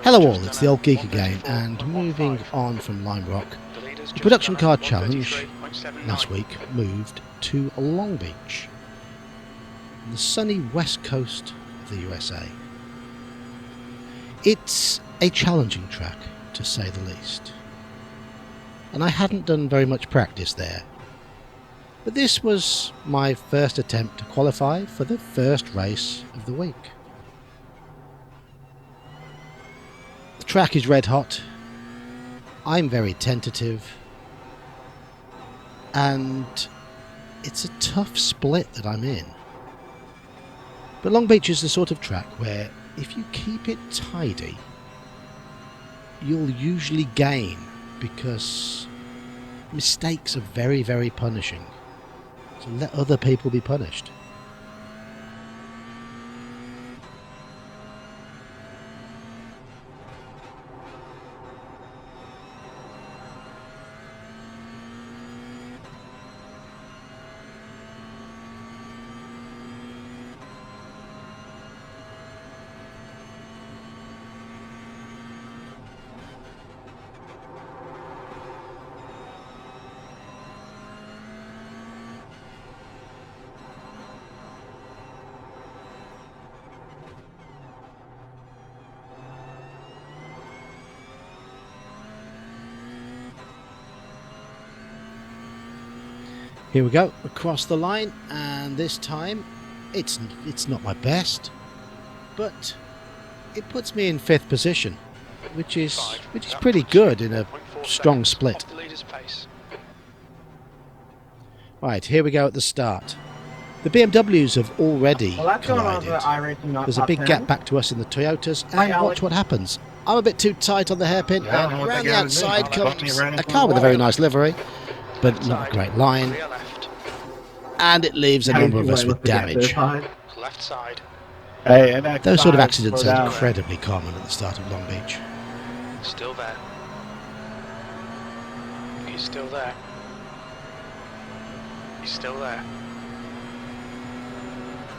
Hello all, it's the old geek again, and moving on from Lime Rock, the production card challenge last week moved to Long Beach, the sunny west coast of the USA. It's a challenging track, to say the least, and I hadn't done very much practice there, but this was my first attempt to qualify for the first race of the week. The track is red hot, I'm very tentative, and it's a tough split that I'm in. But Long Beach is the sort of track where if you keep it tidy, you'll usually gain, because mistakes are very, very punishing. So let other people be punished. Here we go, across the line, and this time it's not my best, but it puts me in 5th position, which is pretty good in a strong split. Right, here we go at the start. The BMWs have already collided. There's a big gap back to us in the Toyotas, and watch what happens. I'm a bit too tight on the hairpin, and around the outside comes a car with a very nice livery, but not a great line. And it leaves a number of us with damage. Left side. Those sort of accidents are incredibly common at the start of Long Beach. Still there. He's still there. He's still there.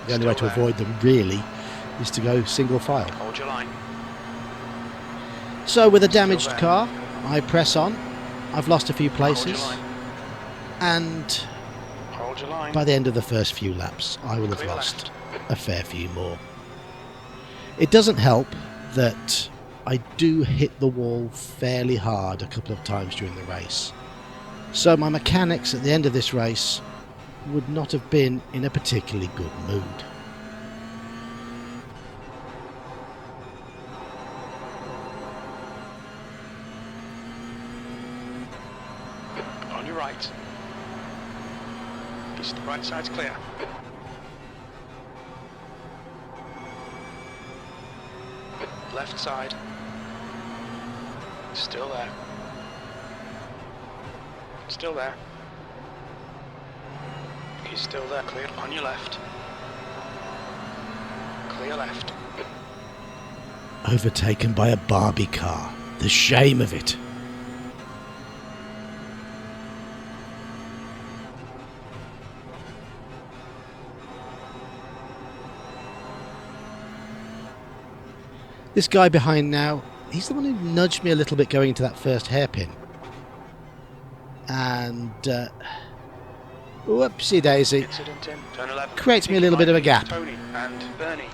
The only way to avoid them, really, is to go single file. Hold your line. So with a damaged car, I press on. I've lost a few places, and by the end of the first few laps, I will have lost a fair few more. It doesn't help that I do hit the wall fairly hard a couple of times during the race, so my mechanics at the end of this race would not have been in a particularly good mood. On your right. The right side's clear. Left side. Still there. Still there. He's still there. Clear on your left. Clear left. Overtaken by a Barbie car. The shame of it. This guy behind now, he's the one who nudged me a little bit going into that first hairpin. And, whoopsie daisy, creates me a little bit of a gap. Tony and Bernie.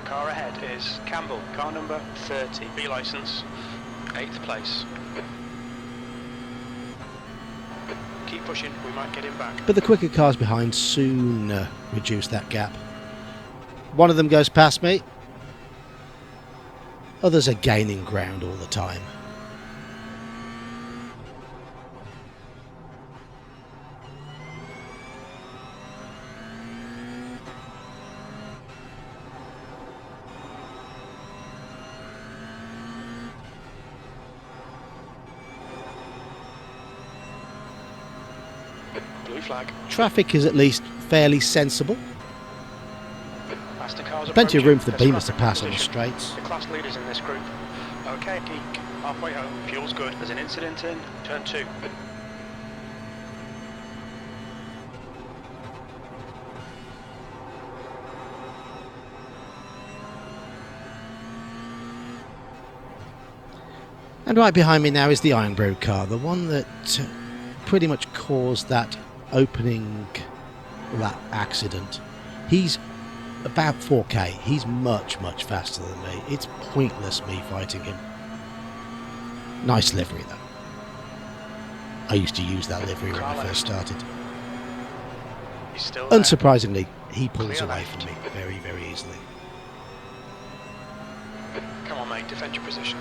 Car ahead is Campbell, car number 30, B licence, 8th place. Keep pushing, we might get him back. But the quicker cars behind soon reduce that gap. One of them goes past me. Others are gaining ground all the time. Blue flag. Traffic is at least fairly sensible. Plenty of room for the beamers to pass on the straights. The class leaders in this group. Okay, geek. Halfway home. Fuel's good. There's an incident in turn 2. And right behind me now is the Ironbrew car, the one that pretty much caused that opening lap accident. He's about 4k. He's much faster than me. It's pointless me fighting him. Nice livery though. I used to use that livery when I first started. He's still there. Unsurprisingly, he pulls Clear away left. from me very easily. Come on, mate, defend your position.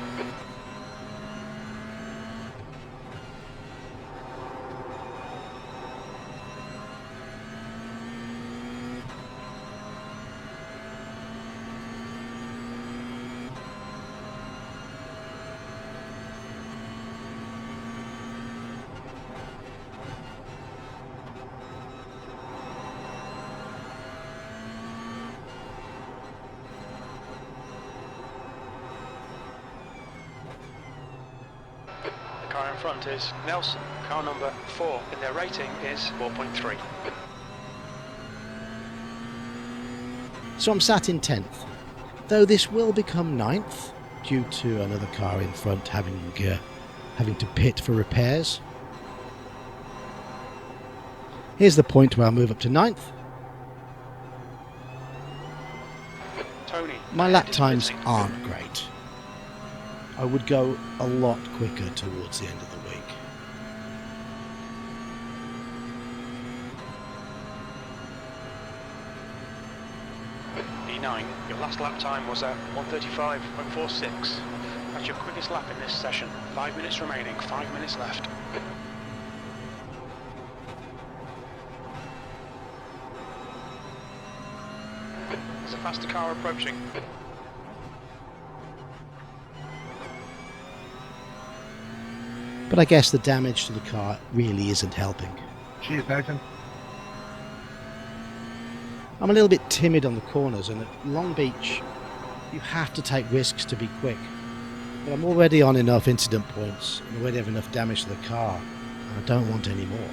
The car in front is Nelson, car number 4, and their rating is 4.3. So I'm sat in 10th, though this will become 9th due to another car in front having to pit for repairs. Here's the point where I'll move up to 9th. Tony. My lap times aren't great. I would go a lot quicker towards the end of the week. E9, your last lap time was at 1:35.46. That's your quickest lap in this session. 5 minutes remaining, 5 minutes left. There's a faster car approaching. But I guess the damage to the car really isn't helping. Cheers, Nathan. I'm a little bit timid on the corners, and at Long Beach you have to take risks to be quick. But I'm already on enough incident points and already have enough damage to the car, and I don't want any more.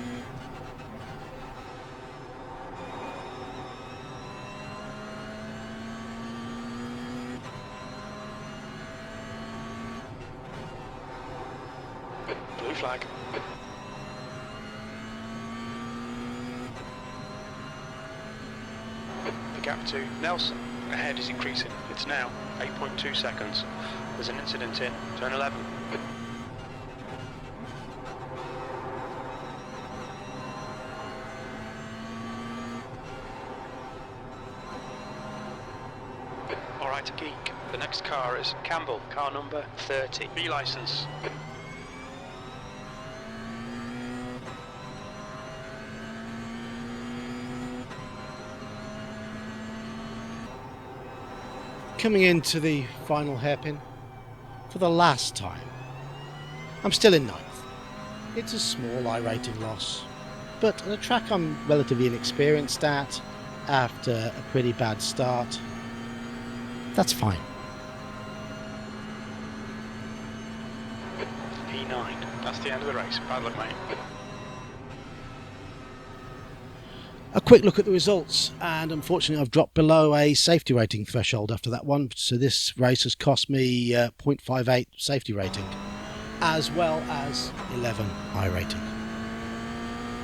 Blue flag. The gap to Nelson ahead is increasing. It's now 8.2 seconds. There's an incident in turn 11. Alright, geek. The next car is Campbell, car number 30. B license. Coming into the final hairpin for the last time. I'm still in 9th. It's a small Irating loss, but on a track I'm relatively inexperienced at after a pretty bad start, that's fine. E9. That's the end of the race. Bad luck, mate. A quick look at the results, and unfortunately I've dropped below a safety rating threshold after that one, so this race has cost me 0.58 safety rating, as well as 11 I rating.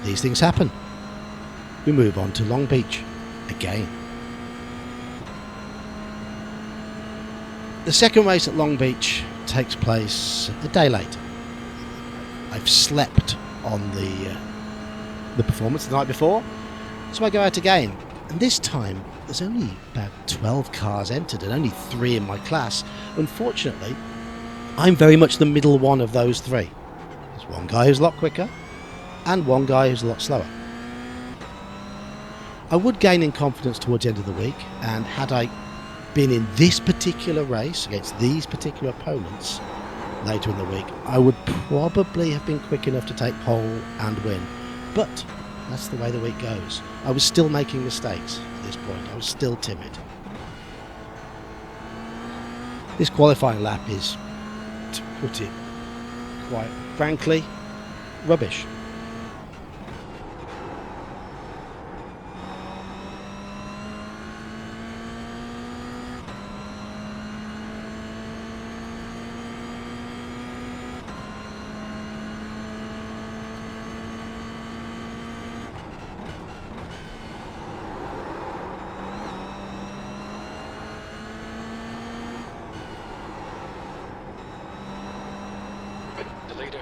These things happen. We move on to Long Beach again. The second race at Long Beach takes place a day later. I've slept on the performance the night before, so I go out again, and this time there's only about 12 cars entered and only 3 in my class. Unfortunately, I'm very much the middle one of those 3. There's one guy who's a lot quicker and one guy who's a lot slower. I would gain in confidence towards the end of the week, and had I been in this particular race against these particular opponents later in the week, I would probably have been quick enough to take pole and win. But that's the way the week goes. I was still making mistakes at this point. I was still timid. This qualifying lap is, to put it quite frankly, rubbish.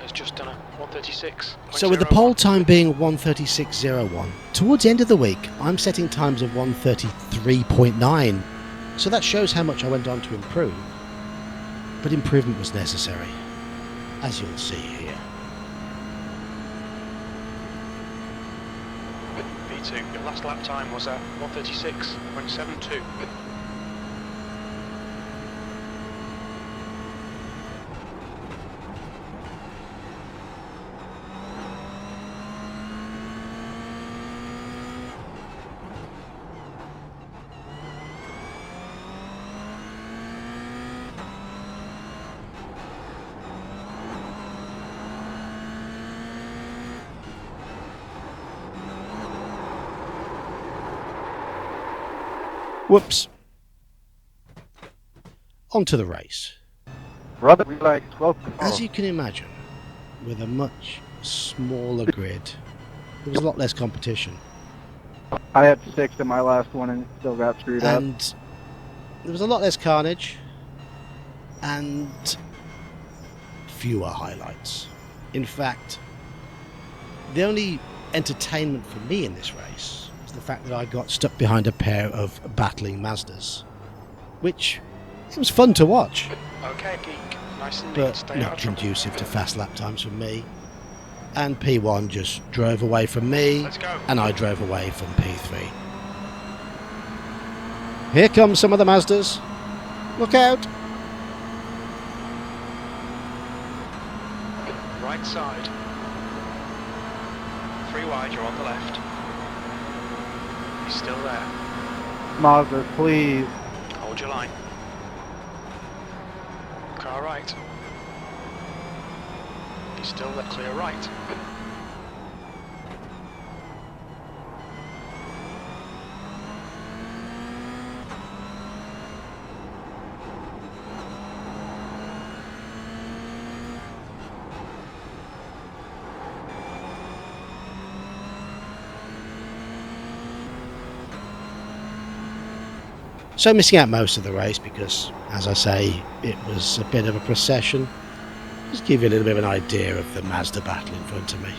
has just done a 136. So with the pole time being 136.01, towards the end of the week I'm setting times of 133.9. So that shows how much I went on to improve. But improvement was necessary, as you'll see here. V2, your last lap time was at 136.72. Whoops. On to the race. Brother, we like 12 As you can imagine, with a much smaller grid, there was a lot less competition. I had 6 in my last one and still got screwed up. And there was a lot less carnage and fewer highlights. In fact, the only entertainment for me in this race was the fact that I got stuck behind a pair of battling Mazdas, which it was fun to watch. Okay, geek. Nice and neat. But Stay not out of trouble. conducive to fast lap times for me. And P1 just drove away from me, Let's go. and I drove away from P3. Here come some of the Mazdas. Look out! Right side. 3 wide, you're on the left. He's still there. Moza, please. Hold your line. Car right. He's still there. Clear right. So missing out most of the race because, as I say, it was a bit of a procession. Just give you a little bit of an idea of the Mazda battle in front of me.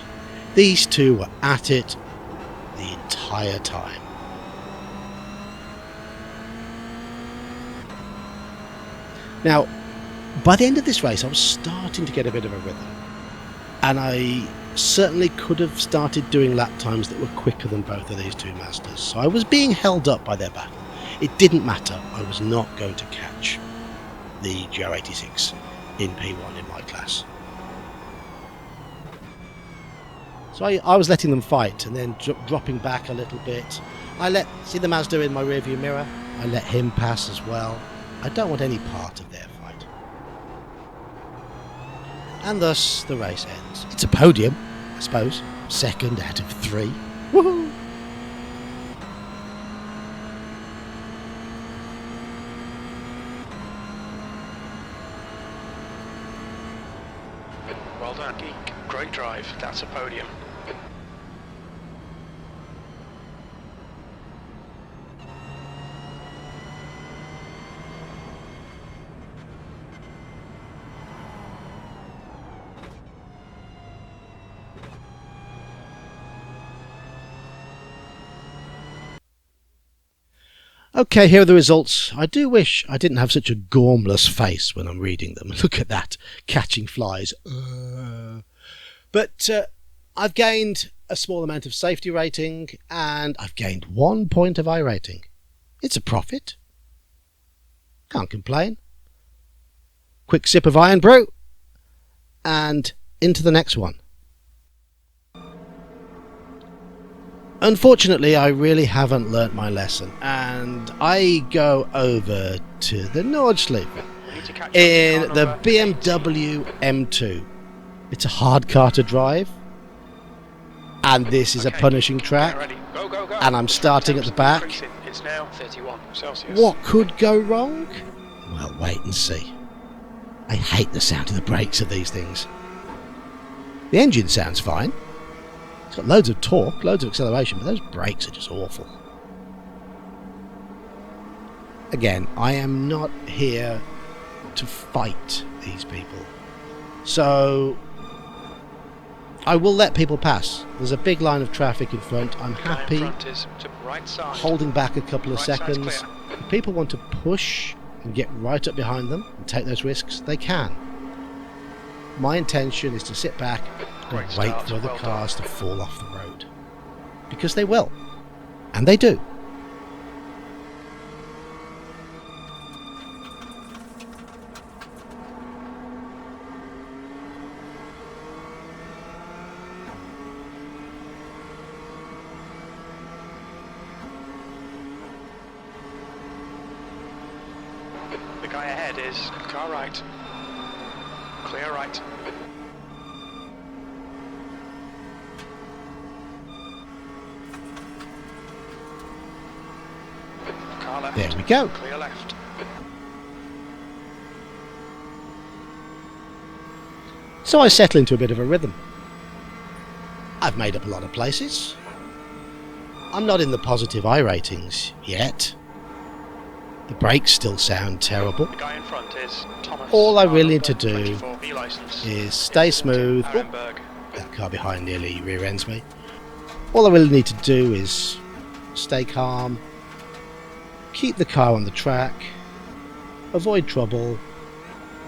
These two were at it the entire time. Now, by the end of this race I was starting to get a bit of a rhythm, and I certainly could have started doing lap times that were quicker than both of these two Mazdas, so I was being held up by their battle. It didn't matter, I was not going to catch the GR86 in P1 in my class. So I was letting them fight and then dropping back a little bit. See the Mazda in my rearview mirror? I let him pass as well. I don't want any part of their fight. And thus the race ends. It's a podium, I suppose. 2nd out of 3. Woohoo! Well done, geek. Great drive. That's a podium. Okay, here are the results. I do wish I didn't have such a gormless face when I'm reading them. Look at that, catching flies. But I've gained a small amount of safety rating, and I've gained 1 point of Irating. It's a profit. Can't complain. Quick sip of Iron Brew, and into the next one. Unfortunately, I really haven't learnt my lesson, and I go over to the Nordschleife in the BMW M2. It's a hard car to drive, and this is a punishing track, and I'm starting at the back. It's now 31 Celsius. What could go wrong? Well, wait and see. I hate the sound of the brakes of these things. The engine sounds fine. It's got loads of torque, loads of acceleration, but those brakes are just awful. Again, I am not here to fight these people. So, I will let people pass. There's a big line of traffic in front. I'm Guy in happy front is to right side. holding back a couple of Right side's seconds. clear. If people want to push and get right up behind them and take those risks, they can. My intention is to sit back and Great wait start, for other well cars to fall off the road. Because they will. And they do. The guy ahead is car right. Clear right. Car left. There we go. Clear left. So I settle into a bit of a rhythm. I've made up a lot of places. I'm not in the positive I ratings yet. The brakes still sound terrible. The guy in front is Thomas. All I really need to Arnold, do 24B license. is stay smooth. Oh, Arenberg. that car behind nearly rear ends me. All I really need to do is stay calm, keep the car on the track, avoid trouble,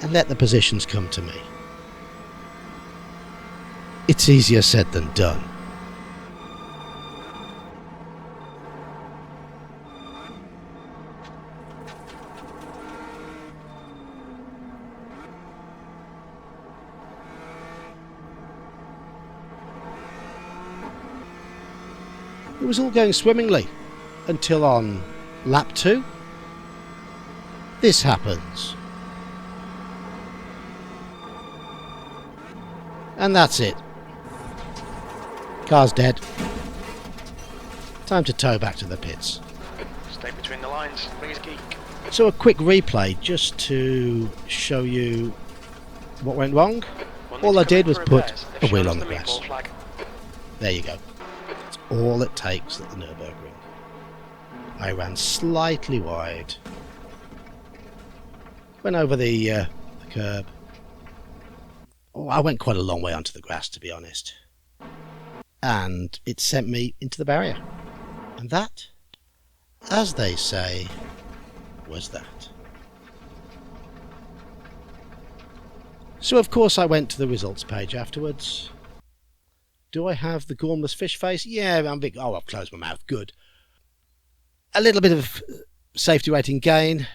and let the positions come to me. It's easier said than done. It was all going swimmingly until on lap 2 this happens. And that's it. Car's dead. Time to tow back to the pits. Stay between the lines, please, geek. So a quick replay just to show you what went wrong. All I did was put a wheel on the grass. There you go. That's all it takes at the Nürburgring. I ran slightly wide. Went over the curb. Oh, I went quite a long way onto the grass, to be honest. And it sent me into the barrier. And that, as they say, was that. So of course I went to the results page afterwards. Do I have the gormless fish face? Yeah, I'm big. Oh, I've closed my mouth. Good. A little bit of safety rating gain,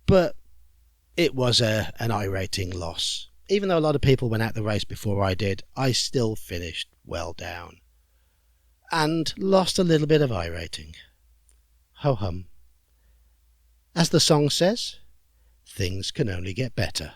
but it was an Irating loss. Even though a lot of people went out the race before I did, I still finished well down. And lost a little bit of Irating. Ho hum. As the song says, things can only get better.